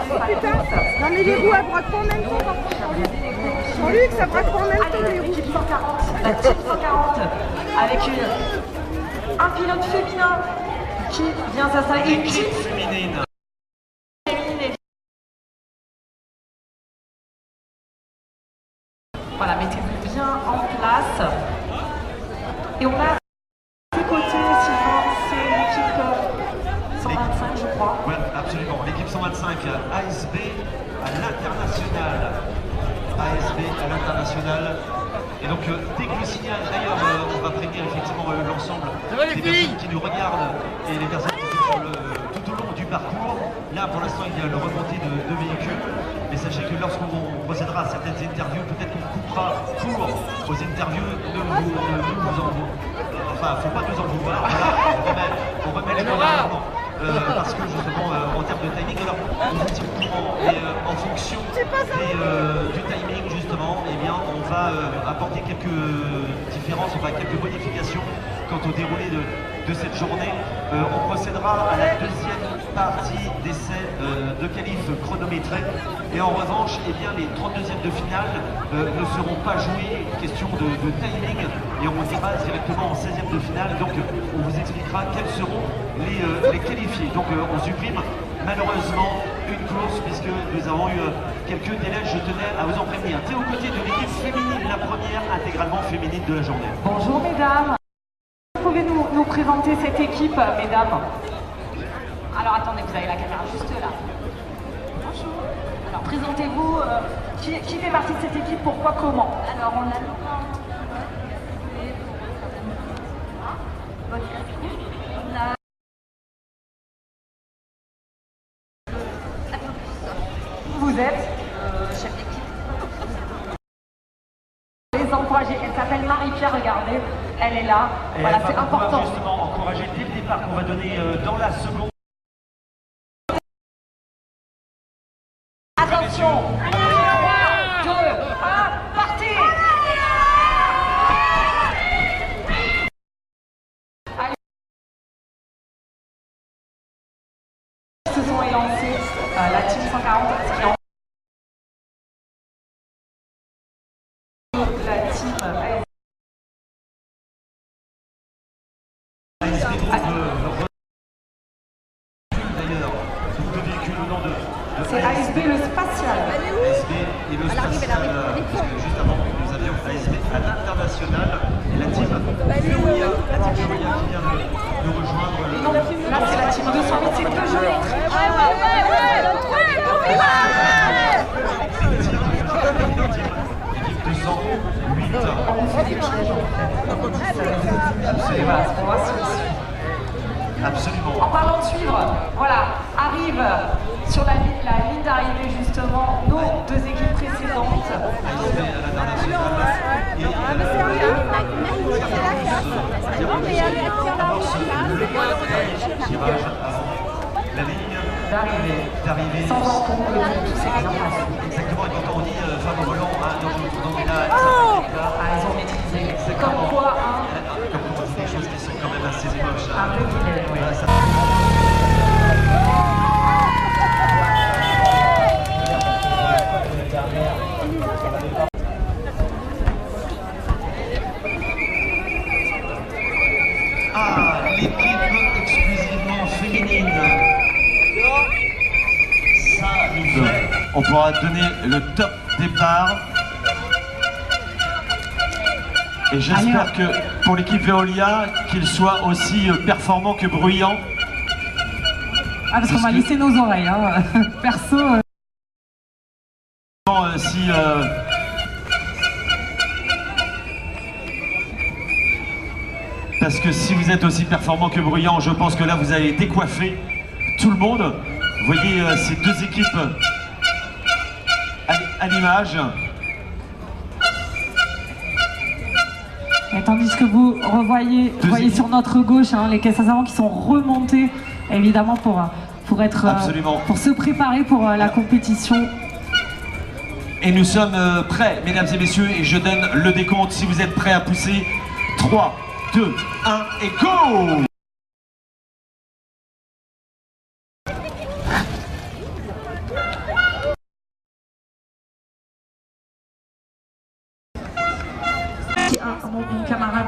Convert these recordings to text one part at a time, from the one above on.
putain. Non mais les roues elles braquent pas en même temps par contre. Jean-Luc, ça braque pas en même temps les roues. L'équipe 140, la team 140, avec un pilote féminin qui vient s'installer. Équipe féminine. Voilà, mettez-vous bien en place. Et on a à ses côtés, Sylvain, c'est l'équipe 125, je crois. Oui, absolument. L'équipe 125, ASB à l'international. ASB à l'international. Et donc, dès que le signal, d'ailleurs, on va prévenir effectivement l'ensemble des personnes qui nous regardent et les personnes qui sont tout au long du parcours. Là, pour l'instant, il y a le remonté de véhicules. Mais sachez que lorsqu'on procédera à certaines interviews, peut-être qu'on coupera court aux interviews. Enfin, faut pas nous en vouloir. Voilà, on remet les moyens. Parce que justement, en termes de timing, alors vous étiez au courant, et en fonction du timing, justement, eh bien, on va apporter quelques différences, enfin quelques modifications quant au déroulé de cette journée. On procédera à la deuxième partie d'essai de qualif chronométré. Et en revanche, eh bien, les 32e de finale ne seront pas joués, question de timing, et on ira directement en 16e de finale. Donc on vous expliquera quels seront les qualifiés. Donc on supprime malheureusement une course puisque nous avons eu quelques délais. Je tenais à vous en prévenir. T'es aux côtés de l'équipe féminine, la première intégralement féminine de la journée. Bonjour mesdames. Vous pouvez nous présenter cette équipe, mesdames? Alors attendez, vous avez la caméra juste là. Bonjour. Alors présentez-vous, qui fait partie de cette équipe, pourquoi, comment? Alors on a Laura, on a Vous êtes chef d'équipe. les encourager. Elle s'appelle Marie-Pierre, regardez, elle est là. Et voilà, elle c'est va pouvoir important. justement encourager dès le départ qu'on va donner dans la seconde. Attention, 3, 2, 1, partez! Allez. Ils se sont élancés, la team 140 qui est en la team D'ailleurs, deux véhicules au nom de c'est ASB le spatial. ASB et le spatial, puisque juste avant nous avions ASB à l'international et la team Veolia, qui vient de nous rejoindre. Non, là c'est la team 208, c'est deux jeunes. L'équipe 208. On fait des pièges en fait. Absolument. Voilà, c'est pour voir si on suit. Absolument. En parlant de suivre, voilà, arrive sur la ligne d'arrivée justement nos deux équipes précédentes. ASB à l'international et tirage avant la ligne d'arrivée. Sans encombre, tout s'est bien passé. Exactement, et quand on dit femme au volant, on est là, Elles ont maîtrisé. Comme quoi, hein, comme on dit des choses qui sont quand même assez émoches. un peu vilaine, oui. Voilà, ça- Ah, l'équipe exclusivement féminine. Ça nous fait. On pourra donner le top départ. Et j'espère que pour l'équipe Veolia, qu'il soit aussi performant que bruyant. Ah, parce qu'on va lisser nos oreilles, hein. Perso. Si parce que si vous êtes aussi performant que bruyant, je pense que là vous allez décoiffer tout le monde. Vous voyez ces deux équipes à l'image. Et tandis que vous voyez sur notre gauche hein, les caisses à savon qui sont remontées évidemment pour être Absolument. Pour se préparer pour la compétition. Et nous sommes prêts, mesdames et messieurs, et je donne le décompte si vous êtes prêts à pousser. 3, 2, 1 et go!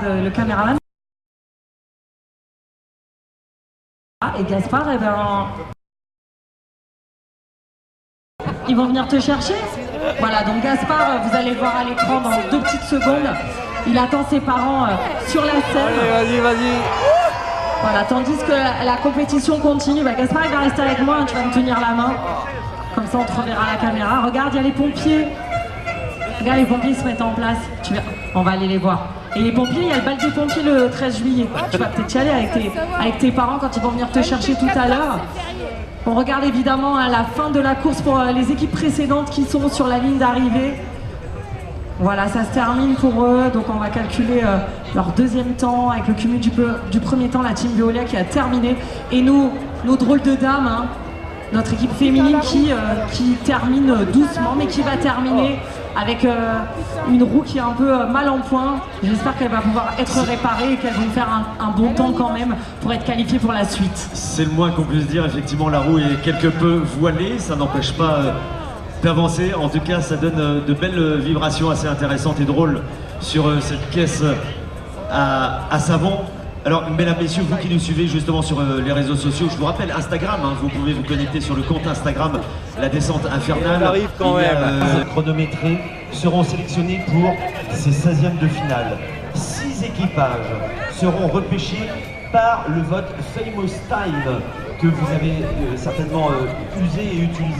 le caméraman. Et Gaspard, eh ben, ils vont venir te chercher. Voilà, donc Gaspard, vous allez le voir à l'écran dans 2 petites secondes. Il attend ses parents sur la scène. Allez, vas-y. Voilà, tandis que la compétition continue, bah, Gaspard il va rester avec moi, hein, tu vas me tenir la main. Comme ça on te reverra à la caméra. Regarde, il y a les pompiers. Regarde, les pompiers se mettent en place. Tu verras, on va aller les voir. Et les pompiers, il y a le bal des pompiers le 13 juillet. Tu vas peut-être y aller avec tes parents quand ils vont venir te chercher tout à l'heure. On regarde évidemment à la fin de la course pour les équipes précédentes qui sont sur la ligne d'arrivée. Voilà, ça se termine pour eux, donc on va calculer leur deuxième temps avec le cumul du premier temps, la team Veolia qui a terminé. Et nous, nos drôles de dames, hein, notre équipe féminine qui termine doucement, mais qui va terminer avec une roue qui est un peu mal en point. J'espère qu'elle va pouvoir être réparée et qu'elles vont faire un bon temps quand même pour être qualifiées pour la suite. C'est le moins qu'on puisse dire, effectivement la roue est quelque peu voilée, ça n'empêche pas d'avancer. En tout cas, ça donne de belles vibrations assez intéressantes et drôles sur cette caisse à savon. Alors, mesdames, messieurs, vous qui nous suivez justement sur les réseaux sociaux, je vous rappelle Instagram, hein, vous pouvez vous connecter sur le compte Instagram La Descente Infernale. On arrive quand même. Chronométrés seront sélectionnés pour ces 16e de finale. 6 équipages seront repêchés par le vote Famous Time que vous avez certainement usé et utilisé.